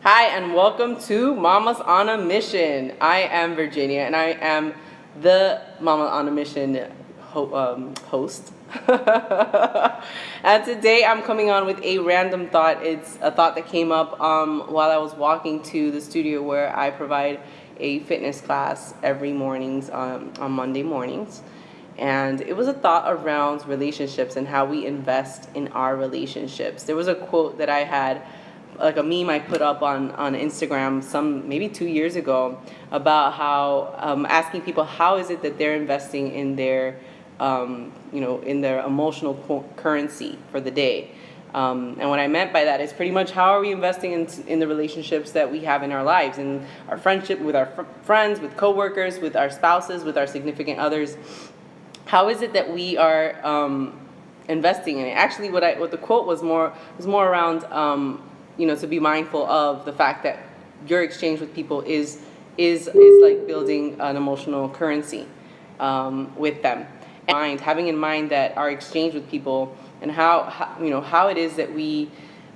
Hi, and welcome to Mamas on a Mission. I am Virginia, and I am the Mama on a Mission host. And today I'm coming on with a random thought. It's a thought that came up while I was walking to the studio where I provide a fitness class every mornings on Monday mornings. And it was a thought around relationships and how we invest in our relationships. There was a quote that I had, like a meme I put up on Instagram maybe 2 years ago, about how asking people how is it that they're investing in their in their emotional currency for the day. And what I meant by that is pretty much how are we investing in the relationships that we have in our lives, in our friendship, with our friends, with coworkers, with our spouses, with our significant others. How is it that we are investing in it? Actually, what the quote was more around to be mindful of the fact that your exchange with people is like building an emotional currency with them. And having in mind that our exchange with people and how it is that we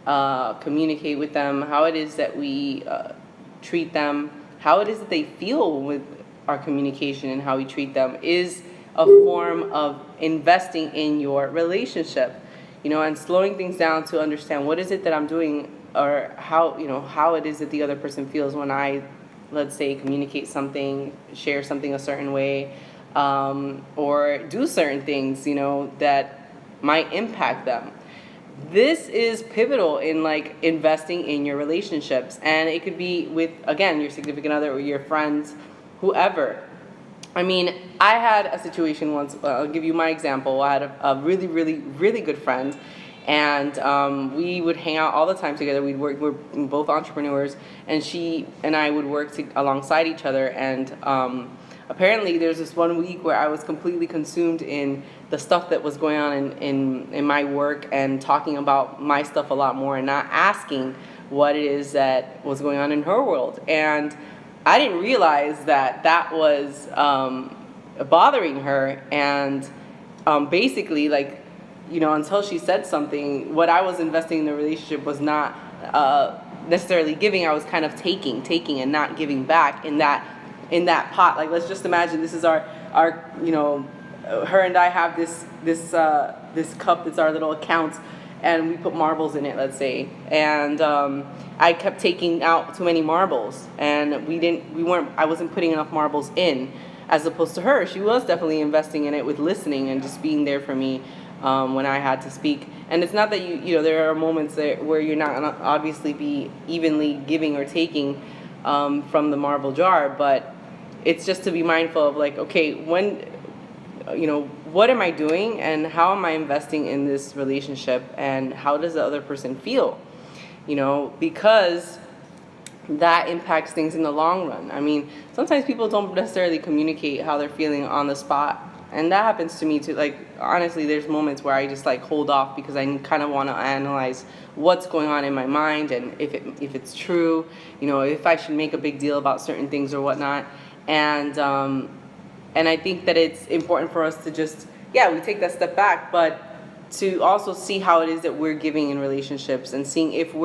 communicate with them, how it is that we treat them, how it is that they feel with our communication and how we treat them is a form of investing in your relationship, and slowing things down to understand what is it that I'm doing, or how it is that the other person feels when I, let's say, communicate something, share something a certain way, or do certain things, that might impact them. This is pivotal in like investing in your relationships, and it could be with, again, your significant other or your friends, whoever. I mean, I had a situation once. I'll give you my example. I had a really, really, really good friend, and we would hang out all the time together. We're both entrepreneurs, and she and I would work alongside each other. And apparently, there's this one week where I was completely consumed in the stuff that was going on in my work, and talking about my stuff a lot more, and not asking what it is that was going on in her world. And I didn't realize that was bothering her, and basically, like, until she said something, what I was investing in the relationship was not necessarily giving. I was kind of taking and not giving back in that pot. Like, let's just imagine this is our her and I have this cup that's our little account, and we put marbles in it, let's say, and I kept taking out too many marbles, and I wasn't putting enough marbles in, as opposed to her. She was definitely investing in it with listening and just being there for me when I had to speak. And it's not that there are moments where you're not gonna obviously be evenly giving or taking from the marble jar, but it's just to be mindful of, like, okay, what am I doing, and how am I investing in this relationship, and how does the other person feel? Because that impacts things in the long run. I mean, sometimes people don't necessarily communicate how they're feeling on the spot, and that happens to me too. Like, honestly, there's moments where I just like hold off because I kind of want to analyze what's going on in my mind, and if it's true, if I should make a big deal about certain things or whatnot. And I think that it's important for us to just, we take that step back, but to also see how it is that we're giving in relationships, and seeing if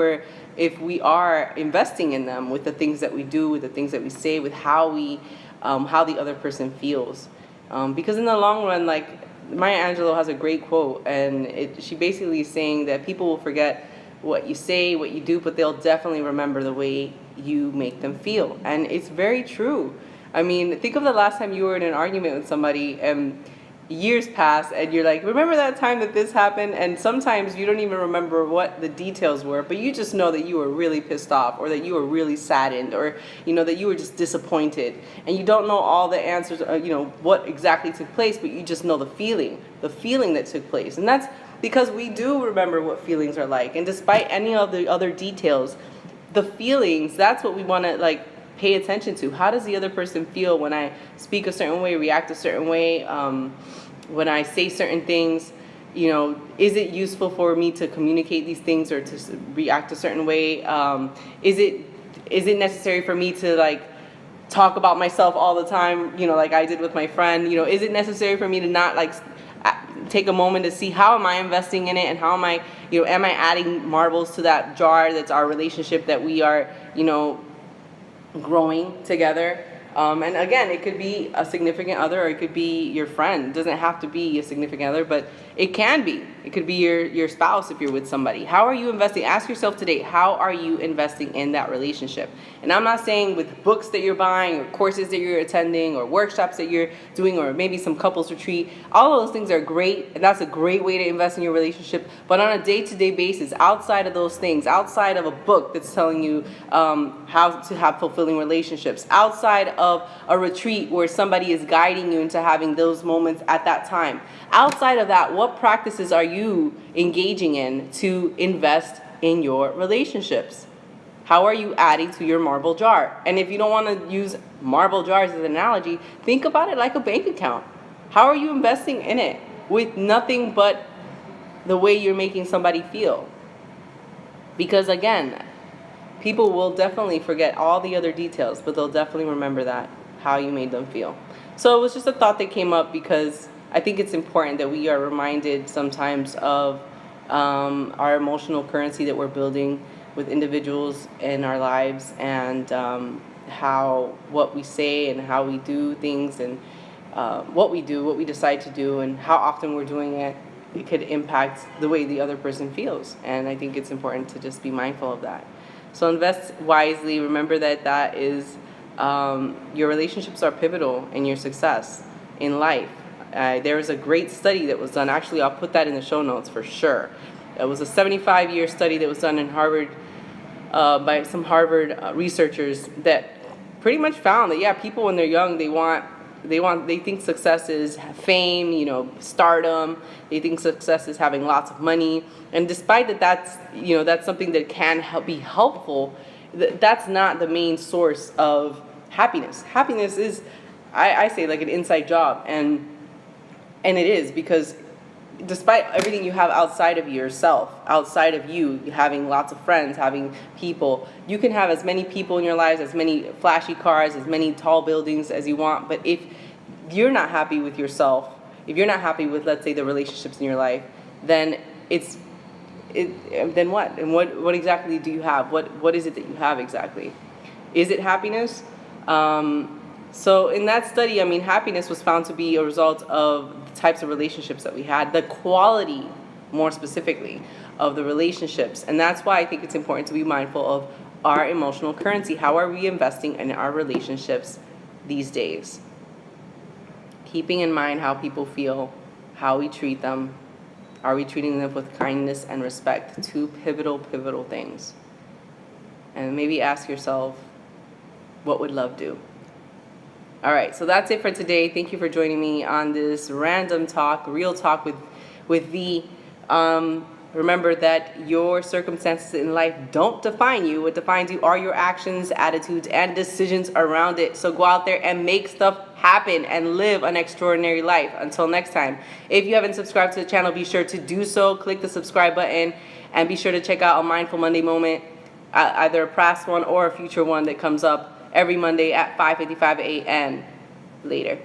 we are investing in them with the things that we do, with the things that we say, with how the other person feels. Because in the long run, like, Maya Angelou has a great quote, and she basically is saying that people will forget what you say, what you do, but they'll definitely remember the way you make them feel. And it's very true. I mean, think of the last time you were in an argument with somebody and years pass, and you're like, remember that time that this happened? And sometimes you don't even remember what the details were, but you just know that you were really pissed off, or that you were really saddened, or that you were just disappointed, and you don't know all the answers, what exactly took place, but you just know the feeling that took place. And that's because we do remember what feelings are like, and despite any of the other details, the feelings, that's what we want to, like, pay attention to. How does the other person feel when I speak a certain way, react a certain way, when I say certain things? Is it useful for me to communicate these things or to react a certain way? Is it necessary for me to, like, talk about myself all the time, like I did with my friend? Is it necessary for me to not, like, take a moment to see, how am I investing in it, and how am I, am I adding marbles to that jar that's our relationship that we are, growing together. And again, it could be a significant other, or it could be your friend. It doesn't have to be a significant other, but it can be. It could be your spouse if you're with somebody. How are you investing? Ask yourself today, how are you investing in that relationship? And I'm not saying with books that you're buying, or courses that you're attending, or workshops that you're doing, or maybe some couples retreat. All of those things are great, and that's a great way to invest in your relationship. But on a day-to-day basis, outside of those things, outside of a book that's telling you how to have fulfilling relationships, outside of a retreat where somebody is guiding you into having those moments at that time, outside of that, what practices are you engaging in to invest in your relationships? How are you adding to your marble jar? And if you don't want to use marble jars as an analogy, think about it like a bank account. How are you investing in it with nothing but the way you're making somebody feel? Because again, people will definitely forget all the other details, but they'll definitely remember that, how you made them feel. So it was just a thought that came up, because I think it's important that we are reminded sometimes of our emotional currency that we're building with individuals in our lives, and how what we say and how we do things, and what we decide to do, and how often we're doing it, it could impact the way the other person feels. And I think it's important to just be mindful of that. So invest wisely. Remember that is your relationships are pivotal in your success in life. There was a great study that was done. Actually, I'll put that in the show notes for sure. It was a 75-year study that was done in Harvard by some Harvard researchers that pretty much found that people when they're young, they think success is fame, stardom. They think success is having lots of money. And despite that's something that can be helpful, that's not the main source of happiness. Happiness is, I say, like an inside job, and it is, because despite everything you have outside of yourself, outside of you having lots of friends, having people, you can have as many people in your lives, as many flashy cars, as many tall buildings as you want. But if you're not happy with yourself, if you're not happy with, let's say, the relationships in your life, then then what? And what exactly do you have? What is it that you have exactly? Is it happiness? So in that study, happiness was found to be a result of the types of relationships that we had, the quality, more specifically, of the relationships. And that's why I think it's important to be mindful of our emotional currency. How are we investing in our relationships these days? Keeping in mind how people feel, how we treat them. Are we treating them with kindness and respect? Two pivotal things. And maybe ask yourself, what would love do? All right, so that's it for today. Thank you for joining me on this random talk, real talk with V. Remember that your circumstances in life don't define you. What defines you are your actions, attitudes, and decisions around it. So go out there and make stuff happen and live an extraordinary life. Until next time, if you haven't subscribed to the channel, be sure to do so. Click the subscribe button, and be sure to check out a Mindful Monday moment, either a past one or a future one that comes up every Monday at 5:55 a.m. Later.